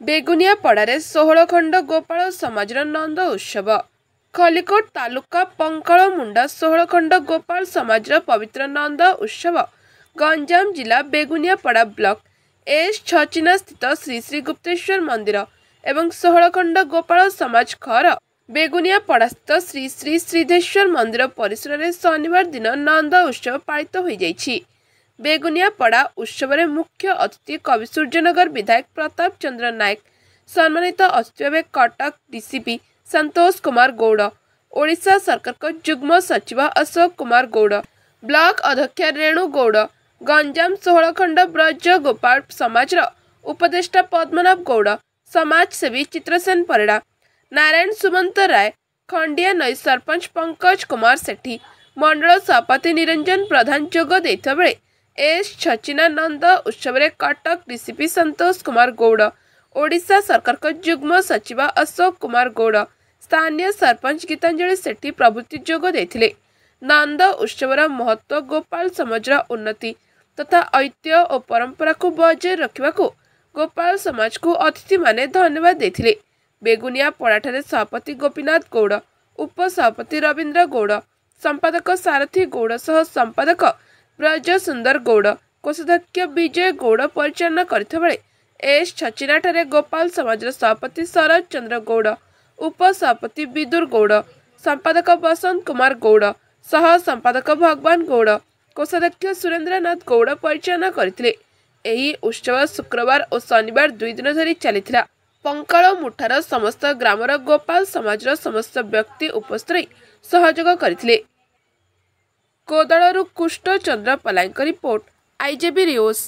बेगुनिया पड़ारे 16 खंड गोपाल समाजर नंद उत्सव। खलिकोट तालुका पंकलमुंडा 16 खंड गोपाल समाजर पवित्र नंद उत्सव गंजाम जिला बेगुनिया पड़ा ब्लॉक एस छचिना स्थित श्री श्री गुप्तेश्वर मंदिर एवं 16 खंड गोपाल समाज घर बेगुनिया पड़ा स्थित श्री श्री श्रीधेश्वर मंदिर परिसर में शनिवार दिन नंद उत्सव पालित हो जाइछि। बेगुनिया पड़ा उत्सव में मुख्य अतिथि कवि सूर्यनगर विधायक प्रताप चंद्र नायक, सम्मानित अतिथि भाव कटक डीसीपी संतोष कुमार गौड़, ओडिशा सरकार जुग्म सचिव अशोक कुमार गौड़, ब्लॉक अध्यक्ष रेणु गौड़, गंजाम 16 खंड ब्रज गोपाल समाजर उपदेष्टा पद्मनाभ गौड़, समाजसेवी चित्रसेन परिड़ा, नारायण सुमंत राय, खंडिया नई सरपंच पंकज कुमार सेठी, मंडल सभापति निरंजन प्रधान जोग देता बेले एस छचिना नंद उत्सव में कटक डीसीपी संतोष कुमार गौड़, ओडिशा सरकार जुग्म सचिव अशोक कुमार गौड़, स्थानीय सरपंच गीतांजलि सेठी प्रभृति जोग देथिले। नंद उत्सवर महत्व गोपाल समाजर उन्नति तथा ऐतिह्य और परंपरा को बजाय रखा गोपाल समाज को अतिथि माने धन्यवाद देथिले। बेगुनिया पड़ाठारे सभापति गोपीनाथ गौड़, उपसभापति रवींद्र गौड़, संपादक सारथी गौड़ सह संपादक ब्रज सुंदर गौड़, कोषाध्यक्ष विजय गौड़ परिचालना करथिबा बेले एस छचिना ठारे गोपाल समाजर सभापति शरद चंद्र गौड़, उपसभापति विदुर गौड़, संपादक बसंत कुमार गौड़, सह संपादक भगवान गौड़, कोषाध्यक्ष सुरेंद्रनाथ गौड़ परिचालना करथिले। एही उत्सव शुक्रवार और शनिवार 2 दिन धरी चलीथिला। पंकलमुठार समस्त ग्रामर गोपाल समाजर समस्त व्यक्ति उपस्थित रही सहयोग करथिले। कोदळरू कुष्ठ चंद्र पलाईंक रिपोर्ट आईजेबी न्यूज।